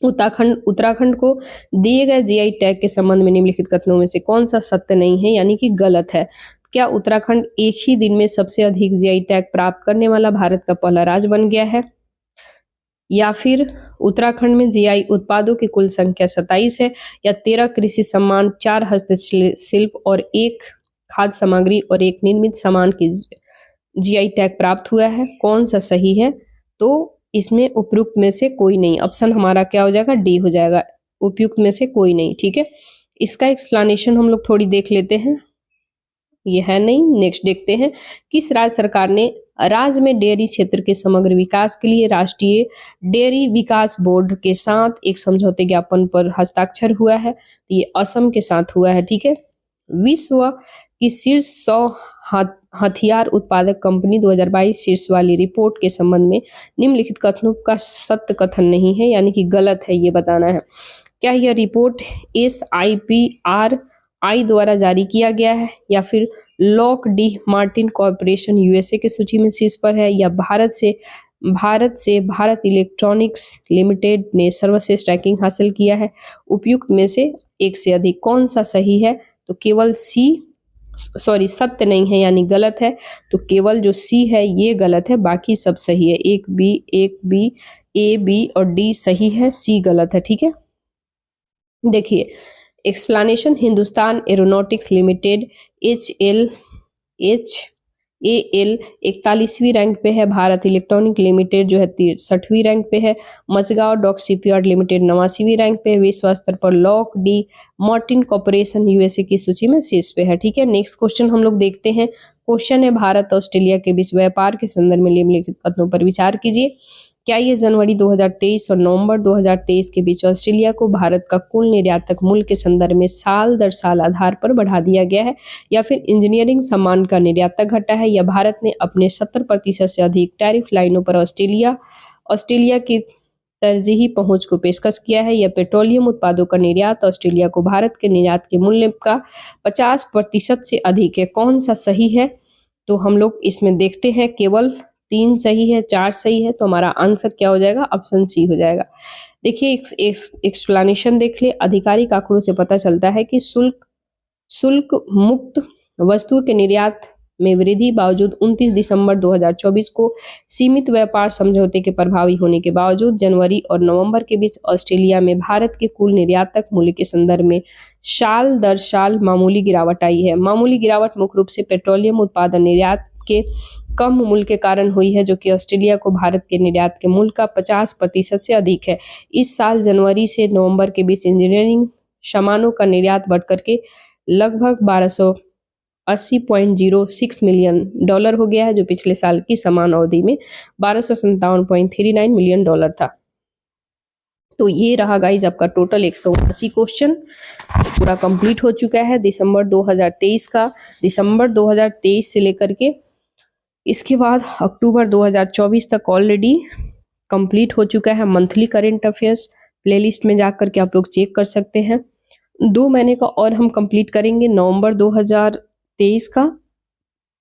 उत्तराखंड को दिए गए जीआई टैग के संबंध में निम्नलिखित कथनों में से कौन सा सत्य नहीं है, यानी कि गलत है? क्या उत्तराखंड एक ही दिन में सबसे अधिक जीआई टैग प्राप्त करने वाला भारत का पहला राज्य बन गया है? या फिर उत्तराखंड में जीआई उत्पादों की कुल संख्या 27 है, या 13 कृषि सम्मान, 4 हस्तशिल्प और 1 खाद्य सामग्री और 1 निर्मित सामान की जीआई टैग प्राप्त हुआ है? कौन सा सही है? तो इसमें उपयुक्त में से कोई नहीं, ऑप्शन हमारा क्या हो जाएगा? डी हो जाएगा, उपयुक्त में से कोई नहीं, ठीक है। इसका एक्सप्लेनेशन हम लोग थोड़ी देख लेते हैं, ये है नहीं। नेक्स्ट देखते हैं, किस राज्य सरकार ने राज्य में डेयरी क्षेत्र के समग्र विकास के लिए राष्ट्रीय डेयरी विकास बोर्ड के साथ एक समझौते ज्ञापन पर हस्ताक्षर हुआ है? ये असम के साथ हुआ है, ठीक है। विश्व की शीर्ष 100 हथियार उत्पादक कंपनी 2022 शीर्ष वाली रिपोर्ट के संबंध में निम्नलिखित कथनों का सत्य कथन नहीं है, यानी कि गलत है, ये बताना है। क्या यह रिपोर्ट SIPRI द्वारा जारी किया गया है, या फिर lock D Martin corporation USA की सूची में शीर्ष पर है, या भारत इलेक्ट्रॉनिक्स लिमिटेड ने सर्वश्रेष्ठ रैंकिंग हासिल किया है? उपयुक्त में से एक से अधिक कौन सा सही है? तो केवल सत्य नहीं है, यानी गलत है। तो केवल जो सी है ये गलत है, बाकी सब सही है। एक बी, ए बी और डी सही है, सी गलत है, ठीक है। देखिए explanation, Hindustan aeronautics limited HAL 41वीं रैंक पे है। भारत इलेक्ट्रॉनिक लिमिटेड जो है 63वीं रैंक पे है। मझगांव डॉक शिपयार्ड लिमिटेड 89वीं रैंक पे है। विश्व स्तर पर Lockheed Martin corporation USA की सूची में शीर्ष पे है, ठीक है। नेक्स्ट क्वेश्चन हम लोग देखते हैं। क्वेश्चन है, भारत ऑस्ट्रेलिया के बीच व्यापार के संदर्भ में निम्नलिखित कथनों पर विचार कीजिए। क्या ये जनवरी 2023 और नवंबर 2023 के बीच ऑस्ट्रेलिया को भारत का कुल निर्यातक मूल्य के संदर्भ में साल दर साल आधार पर बढ़ा दिया गया है, या फिर इंजीनियरिंग सामान का निर्यातक घटा है, या भारत ने अपने 70% से अधिक टैरिफ लाइनों पर ऑस्ट्रेलिया की तरजीही पहुंच को पेशकश किया है, या पेट्रोलियम उत्पादों का निर्यात ऑस्ट्रेलिया को भारत के निर्यात के मूल्य का 50% से अधिक है? कौन सा सही है? तो हम लोग इसमें देखते हैं, केवल 3 सही है, 4 सही है, तो हमारा आंसर क्या हो जाएगा? ऑप्शन सी हो जाएगा। देखिए एक्सप्लेनेशन देख ले। आधिकारिक आंकड़ों से पता चलता है कि शुल्क मुक्त वस्तुओं के निर्यात में वृद्धि बावजूद 29 दिसंबर 2024 को सीमित व्यापार समझौते के प्रभावी होने के बावजूद जनवरी और नवंबर के बीच ऑस्ट्रेलिया में भारत के कुल निर्यातक मूल्य के संदर्भ में साल दर साल मामूली गिरावट आई है। मामूली गिरावट मुख्य रूप से पेट्रोलियम उत्पादन निर्यात के कम मूल्य के कारण हुई है, जो कि ऑस्ट्रेलिया को भारत के निर्यात के मूल्य का 50% से अधिक है। इस साल जनवरी से नवंबर के बीच इंजीनियरिंग सामानों का निर्यात बढ़कर के लगभग 1280.06 मिलियन डॉलर हो गया है, जो पिछले साल की समान अवधि में 1257.39 मिलियन डॉलर था। तो ये रहा गाइज आपका टोटल 180 क्वेश्चन पूरा कंप्लीट हो चुका है दिसंबर 2023 का। दिसंबर 2023 से लेकर के इसके बाद अक्टूबर 2024 तक ऑलरेडी कंप्लीट हो चुका है। मंथली करंट अफेयर्स प्लेलिस्ट में जाकर के आप लोग चेक कर सकते हैं। 2 महीने का और हम कंप्लीट करेंगे, नवंबर 2023 का,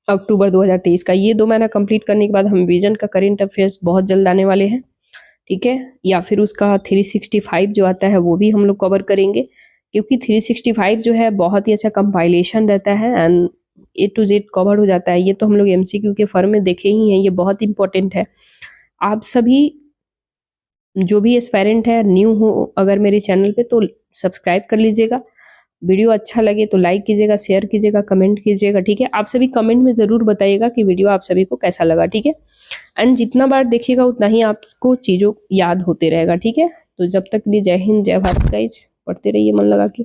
अक्टूबर 2023 का। ये 2 महीना कंप्लीट करने के बाद हम विजन का करंट अफेयर्स बहुत जल्द आने वाले हैं, ठीक है। या फिर उसका 365 जो आता है वो भी हम लोग कवर करेंगे, क्योंकि 365 जो है बहुत ही अच्छा कंपाइलेशन रहता है and A to Z cover हो जाता है। ये तो हम लोग MCQ के फॉर्म में देखे ही हैं, ये बहुत इंपॉर्टेंट है। आप सभी जो भी एस्पायरेंट है, न्यू हो अगर मेरे चैनल पे, तो सब्सक्राइब कर लीजिएगा। वीडियो अच्छा लगे तो लाइक कीजिएगा, शेयर कीजिएगा, कमेंट कीजिएगा, ठीक है। आप सभी कमेंट में ज़रूर बताइएगा कि वीडियो आप सभी को कैसा लगा, ठीक है। एंड जितना बार देखिएगा उतना ही आपको चीज़ों याद होते रहेगा, ठीक है। तो जब तक के लिए जय हिंद, जय भारत गाइज। पढ़ते रहिए मन लगा के।